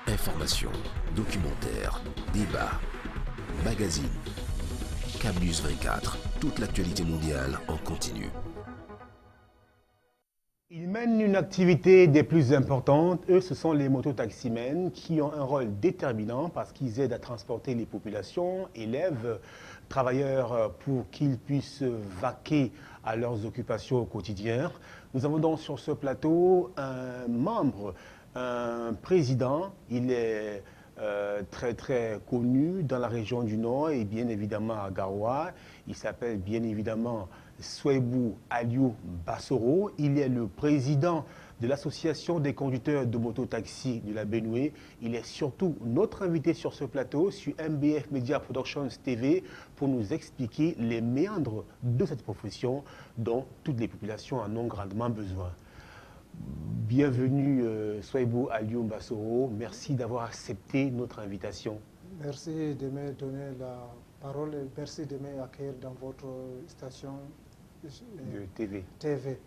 Informations, documentaires, débats, magazines. Camnews 24, toute l'actualité mondiale en continu. Ils mènent une activité des plus importantes. Eux, ce sont les mototaximens qui ont un rôle déterminant parce qu'ils aident à transporter les populations, élèves, travailleurs pour qu'ils puissent vaquer à leurs occupations au quotidien. Nous avons donc sur ce plateau un membre, un président. Il est très connu dans la région du Nord et bien évidemment à Garoua. Il s'appelle bien évidemment Souaibou Aliou Bassoro. Il est le président de l'association des conducteurs de mototaxi de la Benoué. Il est surtout notre invité sur ce plateau sur MBF Media Productions TV pour nous expliquer les méandres de cette profession dont toutes les populations en ont grandement besoin. Bienvenue Souaibou Aliou Bassoro. Merci d'avoir accepté notre invitation. Merci de me donner la parole et merci de m'accueillir dans votre station de TV.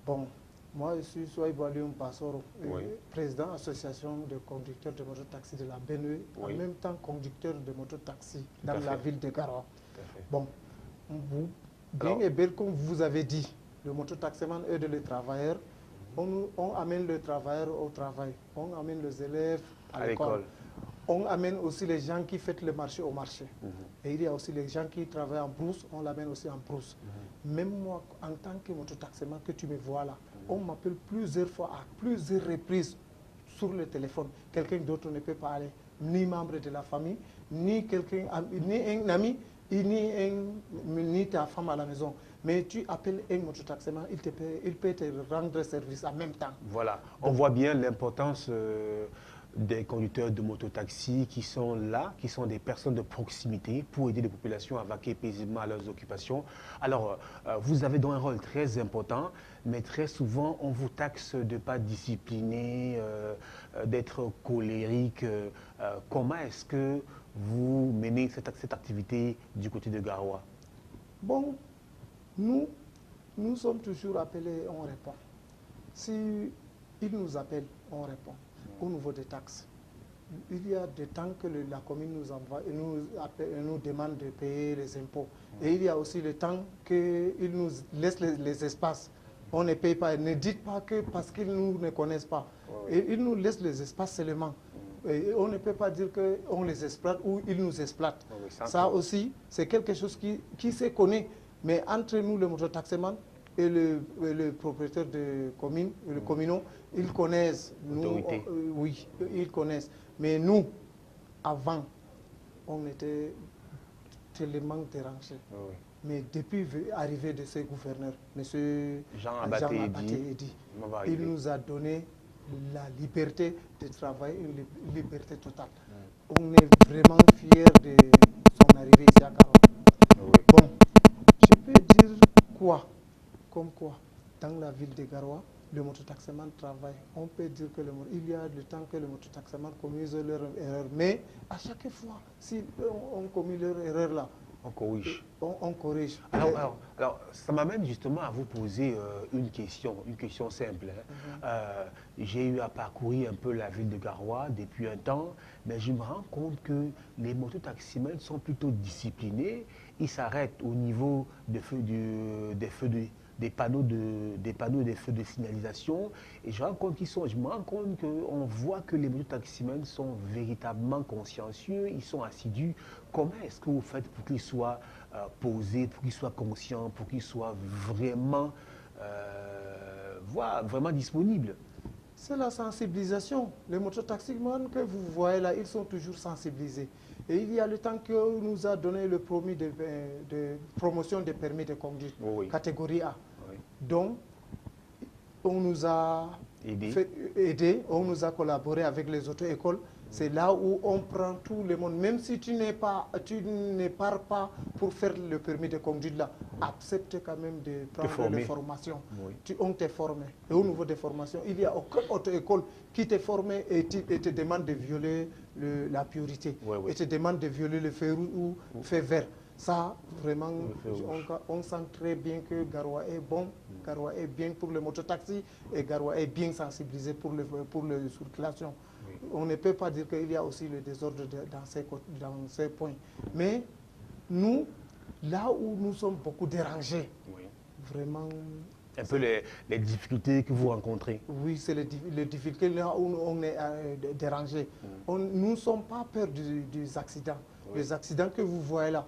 Bon, moi je suis Souaibou Aliou Bassoro, Oui. président de l'association de conducteurs de mototaxi de la Benoué, Oui. en même temps conducteur de mototaxi dans la ville de Garoua. Bon, vous, bien et bien comme vous avez dit, le mototaximan aide les travailleurs. On amène le travailleur au travail, on amène les élèves à l'école. On amène aussi les gens qui font le marché au marché. Et il y a aussi les gens qui travaillent en brousse, on l'amène aussi en brousse. Même moi, en tant que mototaximan, que tu me vois là, on m'appelle plusieurs fois, à plusieurs reprises sur le téléphone. Quelqu'un d'autre ne peut pas aller, ni membre de la famille, ni un ami, ni ta femme à la maison. Mais tu appelles un mototaximan, il peut te rendre service en même temps. Voilà, on voit bien l'importance des conducteurs de mototaxi qui sont là, qui sont des personnes de proximité pour aider les populations à vaquer paisiblement à leurs occupations. Alors, vous avez donc un rôle très important, mais très souvent, on vous taxe de ne pas discipliner, d'être colérique. Comment est-ce que vous menez cette activité du côté de Garoua? Bon, nous sommes toujours appelés, on répond. Si ils nous appellent, on répond. Au niveau des taxes, il y a des temps que la commune nous envoie et nous demande de payer les impôts. Et il y a aussi le temps qu'ils nous laissent les espaces. On ne paye pas. Ne dites pas que parce qu'ils nous ne connaissent pas. Et ils nous laissent les espaces seulement. Et on ne peut pas dire qu'on les exploite ou ils nous exploitent. Ça aussi, c'est quelque chose qui se connaît. Mais entre nous, le mototaximan et le propriétaire de commune, le communaux, ils connaissent. Nous, oui, ils connaissent. Mais nous, avant, on était tellement dérangés. Mais depuis l'arrivée de ce gouverneur, M. Jean Abaté-Edi, il nous a donné la liberté de travailler, une liberté totale. On est vraiment fiers de son arrivée ici à Garoua. Bon, je peux dire quoi? Comme quoi, dans la ville de Garoua, le mototaximan travaille. On peut dire qu'il y a le temps que le mototaximan commise leur erreur. Mais à chaque fois, si on commet leur erreur là, on corrige. On corrige. Alors, ça m'amène justement à vous poser une question simple. J'ai eu à parcourir un peu la ville de Garoua depuis un temps, mais je me rends compte que les mototaximens sont plutôt disciplinés. Ils s'arrêtent au niveau des panneaux et des feux de signalisation. Et je me rends compte qu'on voit que les mototaximens sont véritablement consciencieux, ils sont assidus. Comment est-ce que vous faites pour qu'ils soient posés, pour qu'ils soient conscients, pour qu'ils soient vraiment, vraiment disponibles? C'est la sensibilisation. Les mototaximans que vous voyez là, ils sont toujours sensibilisés. Et il y a le temps qu'on nous a donné le promis de promotion des permis de conduite, catégorie A. Donc, on nous a aidé, on nous a collaboré avec les auto-écoles. C'est là où on prend tout le monde. Même si tu ne pars pas pour faire le permis de conduite là, accepte quand même de prendre les formations. On t'est formé. Et au niveau des formations, il n'y a aucune auto-école qui t'est formé et te demande de violer la priorité. Et te demande de violer le feu rouge ou le feu vert. Ça, vraiment, on sent très bien que Garoua est bon, Garoua est bien pour le mototaxi et Garoua est bien sensibilisé pour la circulation. On ne peut pas dire qu'il y a aussi le désordre dans ces points. Mais nous, là où nous sommes beaucoup dérangés, vraiment... Un peu les difficultés que vous rencontrez. Oui, c'est les difficultés là où on est dérangé. Nous ne sommes pas peur des accidents. Les accidents que vous voyez là.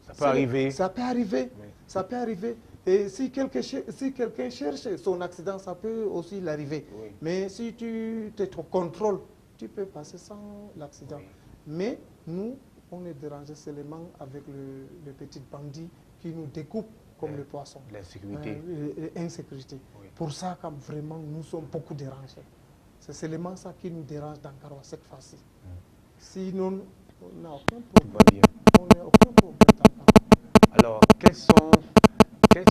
Ça peut arriver. Ça peut arriver. Ça peut arriver. Et si quelqu'un cherche son accident, ça peut aussi l'arriver. Mais si tu te contrôles, tu peux passer sans l'accident. Mais nous, on est dérangé seulement avec le petit bandit qui nous découpe comme le poisson. L'insécurité. L'insécurité. Pour ça, comme vraiment, nous sommes beaucoup dérangés. C'est seulement ça qui nous dérange dans Garoua cette fois-ci. Sinon, on n'a aucun problème. Tout va bien. On n'a aucun problème dans Garoua. Alors, quels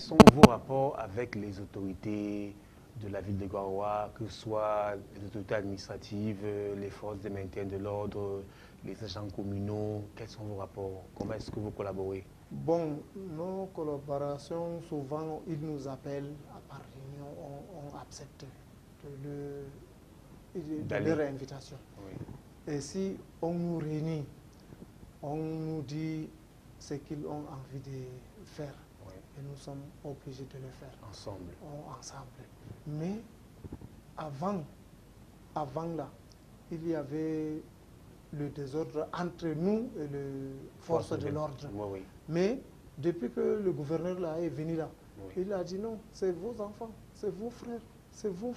sont vos rapports avec les autorités de la ville de Garoua, que ce soit les autorités administratives, les forces de maintien de l'ordre, les agents communaux? Quels sont vos rapports? Comment est-ce que vous collaborez? Bon, nos collaborations, souvent, ils nous appellent par réunion, on accepte de leur invitation. Et si on nous réunit, on nous dit ce qu'ils ont envie de faire. Et nous sommes obligés de le faire. Ensemble. Ensemble. Mais avant là, il y avait le désordre entre nous et les forces de l'ordre. Mais depuis que le gouverneur là est venu là, il a dit non, c'est vos enfants, c'est vos frères, c'est vos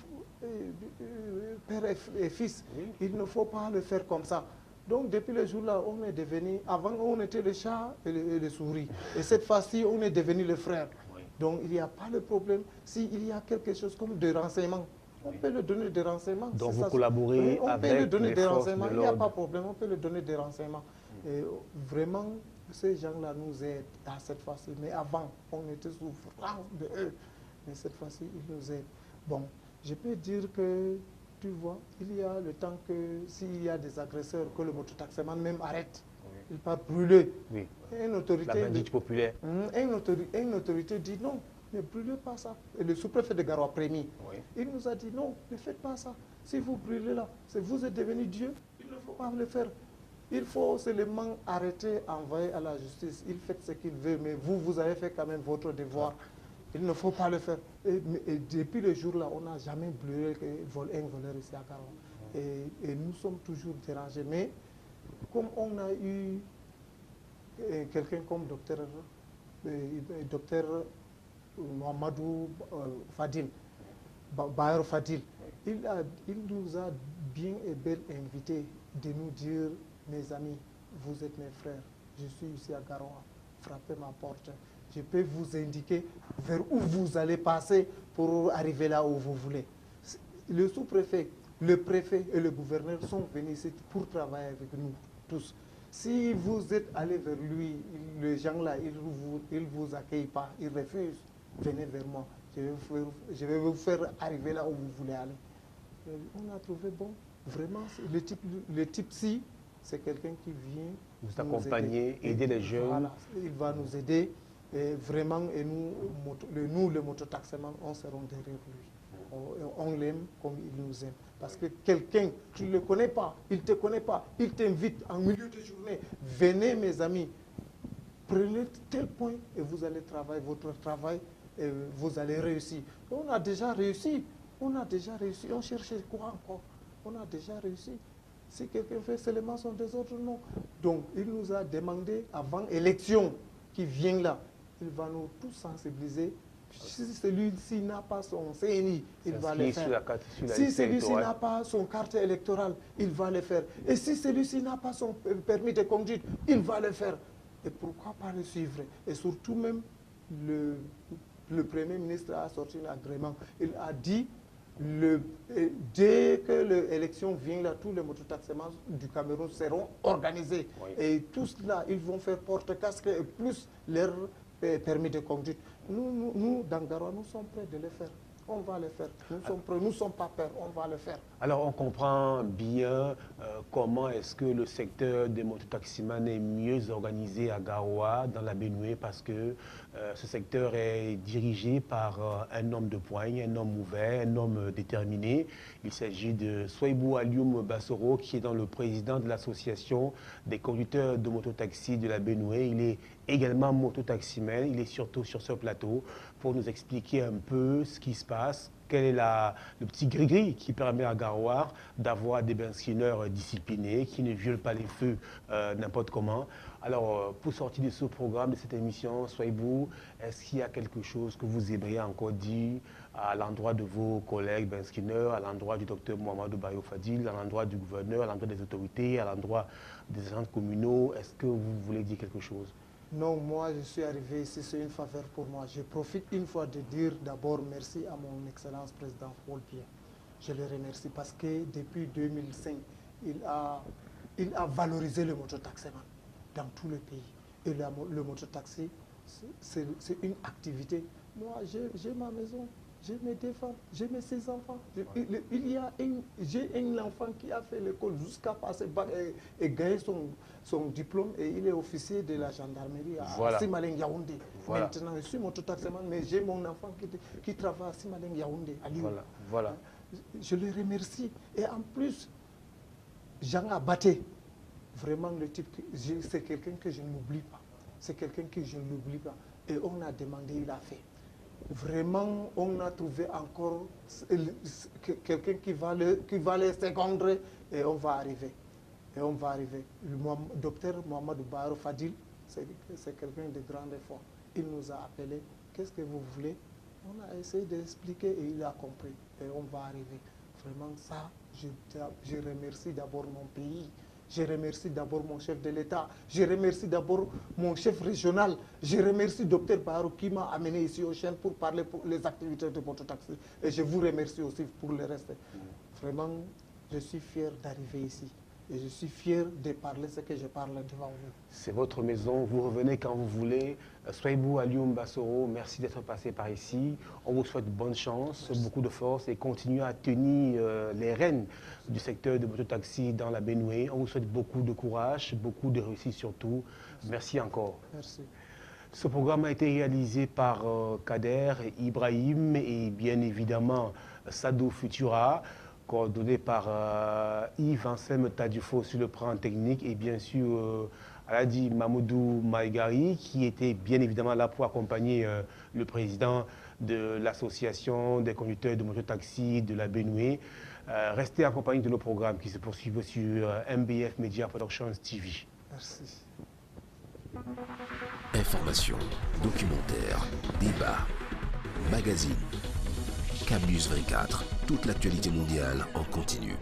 pères et fils. Il ne faut pas le faire comme ça. Donc depuis le jour-là, on est devenu, avant on était le chat et le souris. Et cette fois-ci, on est devenu le frère. Donc il n'y a pas de problème. S'il y a quelque chose comme des renseignements, on peut le donner des renseignements. Donc vous collaborez avec les forces de l'ordre. Il n'y a pas de problème, on peut le donner des renseignements. Et vraiment, ces gens-là nous aident à cette fois-ci. Mais avant, on était souffrant de eux. Mais cette fois-ci, ils nous aident. Bon, je peux dire que, tu vois, il y a le temps que s'il y a des agresseurs, que le mototaximan même arrête. Il part brûler. Une autorité, la bandite populaire. Une autorité dit non, ne brûlez pas ça. Et le sous-préfet de Garoua Premier, il nous a dit non, ne faites pas ça. Si vous brûlez là, vous êtes devenu Dieu, il ne faut pas le faire. Il faut seulement arrêter, envoyer à la justice. Il fait ce qu'il veut, mais vous avez fait quand même votre devoir. Il ne faut pas le faire. Et depuis le jour-là, on n'a jamais brûlé un voleur ici à Garoua. Et nous sommes toujours dérangés. Mais comme on a eu quelqu'un comme docteur Mohamedou Fadil, Bayer Fadil, il nous a bien et bien invités de nous dire, mes amis, vous êtes mes frères, je suis ici à Garoua, frappez ma porte. Je peux vous indiquer vers où vous allez passer pour arriver là où vous voulez. Le sous-préfet, le préfet et le gouverneur sont venus ici pour travailler avec nous tous. Si vous êtes allé vers lui, les gens là, ils vous accueillent pas, ils refusent. Venez vers moi, je vais vous faire arriver là où vous voulez aller. Et on a trouvé bon, vraiment, le type-ci, c'est quelqu'un qui vient vous accompagner, aider les jeunes. Voilà, il va nous aider. Et vraiment, et nous, le mototaximan, on sera derrière lui. On l'aime comme il nous aime. Parce que quelqu'un, tu ne le connais pas, il ne te connaît pas, il t'invite en milieu de journée. Venez, mes amis, prenez tel point et vous allez travailler votre travail et vous allez réussir. Et on a déjà réussi. On a déjà réussi. On cherchait quoi encore? On a déjà réussi. Si quelqu'un fait seulement son désordre, non. Donc, il nous a demandé, avant élection qui vient là, il va nous tous sensibiliser. Si celui-ci n'a pas son CNI, il va le faire. Si celui-ci n'a pas son carte électorale, il va le faire. Et si celui-ci n'a pas son permis de conduite, il va le faire. Et pourquoi pas le suivre? Et surtout même, le Premier ministre a sorti un agrément. Il a dit, dès que l'élection vient, là, tous les mototaximans du Cameroun seront organisés. Et tous là, ils vont faire porte-casque et plus leur permis de conduite. Nous, dans Garoua, nous sommes prêts de le faire. on va le faire. Nous sommes prêts, nous ne sommes pas peur, on va le faire. Alors, on comprend bien comment est-ce que le secteur des mototaximans est mieux organisé à Garoua, dans la Benue, parce que ce secteur est dirigé par un homme de poigne, un homme ouvert, un homme déterminé. Il s'agit de Souaibou Alioum Bassoro, qui est le président de l'association des conducteurs de mototaxi de la Benue. Il est également mototaximan. Il est surtout sur ce plateau pour nous expliquer un peu ce qui se passe. Quel est le petit gris-gris qui permet à Garoua d'avoir des benzineurs disciplinés, qui ne violent pas les feux n'importe comment. Alors, pour sortir de ce programme, de cette émission, Souaibou, est-ce qu'il y a quelque chose que vous aimeriez encore dire à l'endroit de vos collègues benzineurs, à l'endroit du docteur Mohamedou Bayo Fadil, à l'endroit du gouverneur, à l'endroit des autorités, à l'endroit des agents communaux? Est-ce que vous voulez dire quelque chose? Non, moi je suis arrivé ici, c'est une faveur pour moi. Je profite une fois de dire d'abord merci à mon Excellence Président Paul Biya. Je le remercie parce que depuis 2005, il a valorisé le mototaximan dans tout le pays. Et le mototaxi, c'est une activité. Moi, j'ai ma maison, j'ai mes 2 femmes, j'ai mes 6 enfants. J'ai un enfant qui a fait l'école jusqu'à passer bac et gagner son diplôme, et il est officier de la gendarmerie à Simaleng Yaoundé. Voilà. Maintenant, je suis mototaximan, mais j'ai mon enfant qui travaille à Simaleng Yaoundé, à Lyon. Voilà. Je le remercie. Et en plus, Jean Abaté, vraiment le type, c'est quelqu'un que je n'oublie pas. C'est quelqu'un que je n'oublie pas. Et on a demandé, il a fait. Vraiment, on a trouvé encore quelqu'un qui va les secondrer, et on va arriver. Et on va arriver. Le docteur Mohamedou Bayo Fadil, c'est quelqu'un de grand effort. Il nous a appelés. Qu'est-ce que vous voulez? On a essayé d'expliquer et il a compris. Et on va arriver. Vraiment, ça, je remercie d'abord mon pays. Je remercie d'abord mon chef de l'État. Je remercie d'abord mon chef régional. Je remercie Dr Barou qui m'a amené ici au Chêne pour parler pour les activités de mototaxi. Et je vous remercie aussi pour le reste. Vraiment, je suis fier d'arriver ici. Et je suis fier de parler ce que je parle devant vous. C'est votre maison, vous revenez quand vous voulez. Souaibou Alioum Bassoro, merci d'être passé par ici. On vous souhaite bonne chance, beaucoup de force et continuez à tenir les rênes du secteur de mototaxi dans la Benue. On vous souhaite beaucoup de courage, beaucoup de réussite surtout. Merci encore. Merci. Ce programme a été réalisé par Kader Ibrahim et bien évidemment Sadou Futura, coordonné par Yves Anselme Tadufo sur le plan technique et bien sûr Aladi Mamoudou Maïgari qui était bien évidemment là pour accompagner le président de l'association des conducteurs de mototaxi de la Benue. Restez en compagnie de nos programmes qui se poursuivent sur MBF Media Productions TV. Merci. Informations, documentaires, débats, magazines, Campus 24, toute l'actualité mondiale en continu.